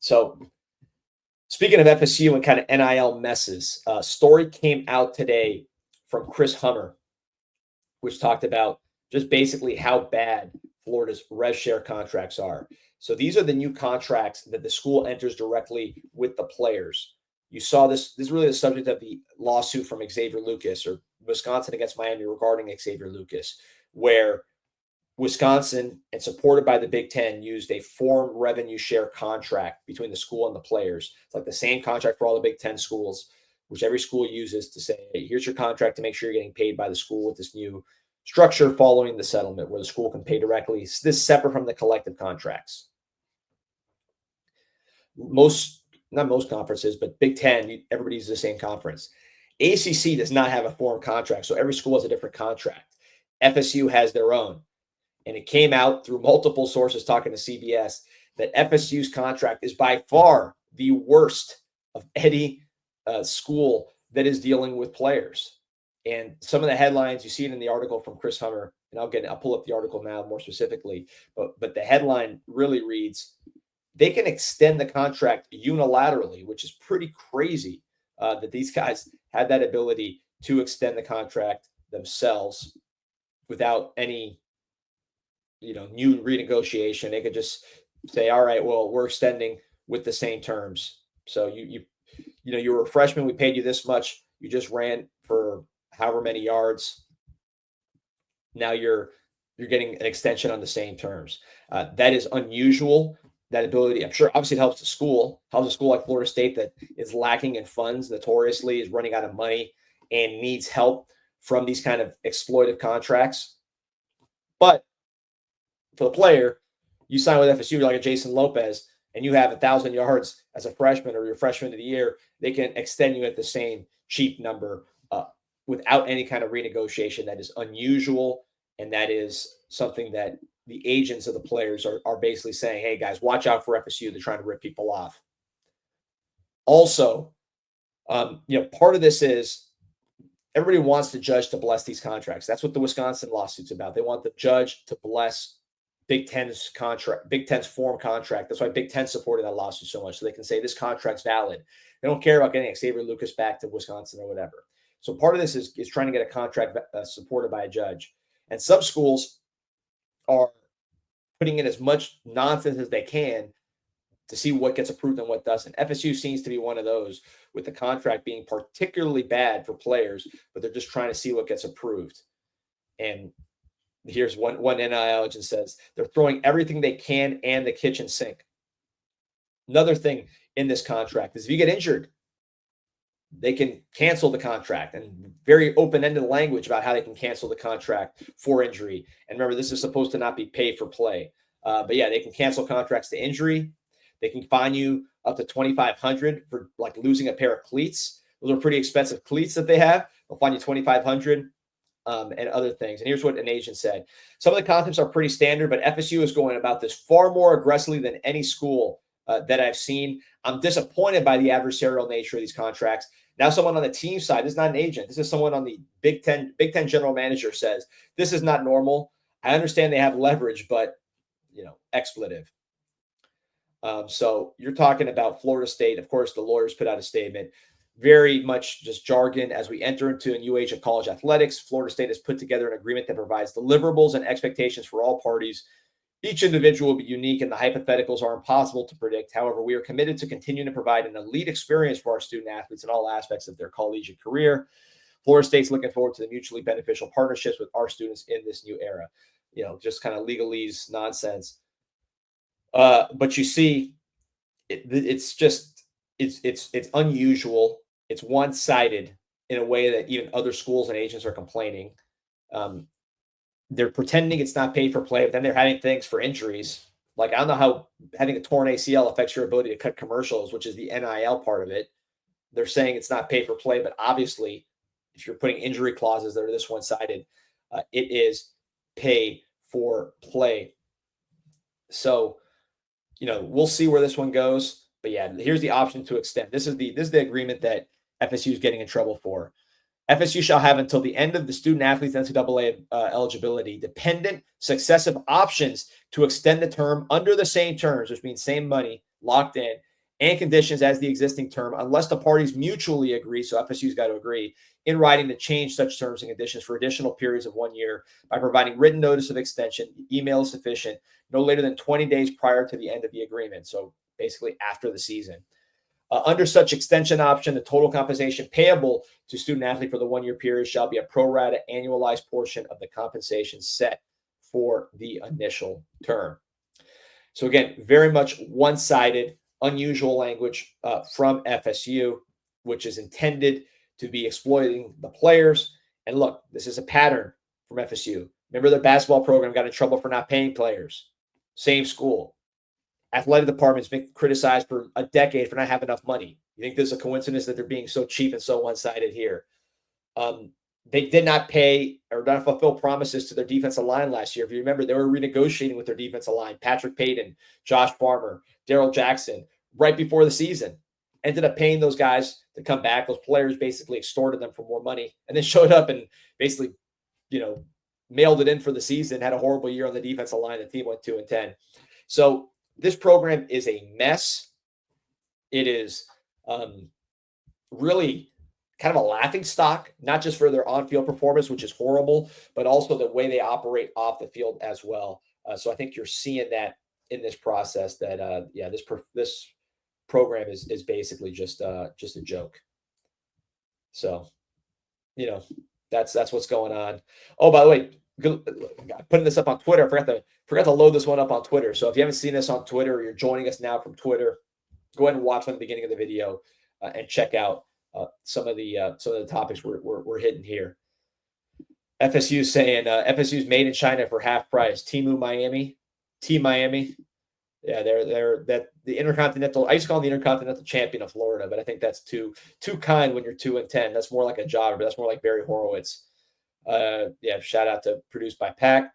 So speaking of FSU and kind of NIL messes, a story came out today from Chris Hummer, which talked about just basically how bad Florida's rev share contracts are. So these are the new contracts that the school enters directly with the players. You saw this. This is really the subject of the lawsuit from Xavier Lucas, or Wisconsin against Miami, regarding Xavier Lucas, where Wisconsin, and supported by the Big Ten, used a form revenue share contract between the school and the players. It's like the same contract for all the Big Ten schools, which every school uses to say, hey, here's your contract to make sure you're getting paid by the school with this new structure following the settlement, where the school can pay directly. This is separate from the collective contracts. Not most conferences, but Big Ten, everybody uses the same conference. ACC does not have a form contract, so every school has a different contract. FSU has their own. And it came out through multiple sources talking to CBS that FSU's contract is by far the worst of any school that is dealing with players. And some of the headlines, you see it in the article from Chris Hummer, and I'll pull up the article now more specifically, but the headline really reads, they can extend the contract unilaterally, which is pretty crazy that these guys had that ability to extend the contract themselves without any new renegotiation. They could just say, all right, well, we're extending with the same terms. So you were a freshman, we paid you this much, you just ran for however many yards. Now you're getting an extension on the same terms. That is unusual. That ability, I'm sure, obviously it helps the school. Helps a school like Florida State that is lacking in funds, notoriously is running out of money and needs help from these kind of exploitive contracts. But for the player, you sign with FSU, you're like a Jason Lopez, and you have 1,000 yards as a freshman or your freshman of the year, they can extend you at the same cheap number without any kind of renegotiation. That is unusual, and that is something that the agents of the players are basically saying, hey, guys, watch out for FSU. They're trying to rip people off. Also, part of this is everybody wants the judge to bless these contracts. That's what the Wisconsin lawsuit's about. They want the judge to bless Big Ten's contract, Big Ten's form contract. That's why Big Ten supported that lawsuit so much, so they can say this contract's valid. They don't care about getting Xavier Lucas back to Wisconsin or whatever. So part of this is trying to get a contract supported by a judge. And some schools are putting in as much nonsense as they can to see what gets approved and what doesn't. FSU seems to be one of those, with the contract being particularly bad for players, but they're just trying to see what gets approved. And here's one NIL agent says they're throwing everything they can and the kitchen sink. Another thing in this contract is if you get injured, they can cancel the contract, and very open-ended language about how they can cancel the contract for injury. And remember, this is supposed to not be pay for play. But yeah, they can cancel contracts to injury. They can fine you up to $2,500 for like losing a pair of cleats. Those are pretty expensive cleats that they have. They'll fine you $2,500 and other things. And here's what an agent said. Some of the concepts are pretty standard, but FSU is going about this far more aggressively than any school that I've seen. I'm disappointed by the adversarial nature of these contracts. Now, someone on the team side, this is not an agent. This is someone on the Big Ten general manager says, this is not normal. I understand they have leverage, but, expletive. So you're talking about Florida State. Of course, the lawyers put out a statement, very much just jargon. As we enter into a new age of college athletics, Florida State has put together an agreement that provides deliverables and expectations for all parties. Each individual will be unique, and the hypotheticals are impossible to predict. However, we are committed to continuing to provide an elite experience for our student athletes in all aspects of their collegiate career. Florida State's looking forward to the mutually beneficial partnerships with our students in this new era. Just kind of legalese nonsense. But you see, it's unusual. It's one-sided in a way that even other schools and agents are complaining. They're pretending it's not paid for play, but then they're having things for injuries. Like, I don't know how having a torn ACL affects your ability to cut commercials, which is the NIL part of it. They're saying it's not paid for play, but obviously, if you're putting injury clauses that are this one-sided, it is pay for play. So, we'll see where this one goes. But yeah, here's the option to extend. This is the agreement that FSU is getting in trouble for. FSU shall have until the end of the student-athlete's NCAA eligibility dependent successive options to extend the term under the same terms, which means same money, locked in, and conditions as the existing term, unless the parties mutually agree. So FSU's got to agree in writing to change such terms and conditions for additional periods of 1 year by providing written notice of extension. Email is sufficient no later than 20 days prior to the end of the agreement. So basically after the season. Under such extension option, the total compensation payable to student athlete for the 1 year period shall be a pro rata annualized portion of the compensation set for the initial term. So again, very much one-sided, unusual language from FSU, which is intended to be exploiting the players. And look, this is a pattern from FSU. Remember, their basketball program got in trouble for not paying players. Same school. Athletic department's been criticized for a decade for not having enough money. You think there's a coincidence that they're being so cheap and so one-sided here? They did not pay or not fulfill promises to their defensive line last year. If you remember, they were renegotiating with their defensive line, Patrick Payton, Josh Farmer, Daryl Jackson, right before the season. Ended up paying those guys to come back. Those players basically extorted them for more money and then showed up and basically, mailed it in for the season, had a horrible year on the defensive line. The team went 2-10. So this program is a mess. It is really kind of a laughing stock, not just for their on-field performance, which is horrible, but also the way they operate off the field as well. So I think you're seeing that in this process that, this program is basically just a joke. So, that's what's going on. Oh, by the way, putting this up on Twitter. I forgot to load this one up on Twitter. So if you haven't seen this on Twitter, or you're joining us now from Twitter, go ahead and watch from the beginning of the video and check out some of the topics we're hitting here. FSU saying FSU's made in China for half price. Team Miami. Yeah, they're the Intercontinental. I used to call them the Intercontinental Champion of Florida, but I think that's too kind when you're 2-10. That's more like a jobber. That's more like Barry Horowitz. Shout out to Produced by Pack.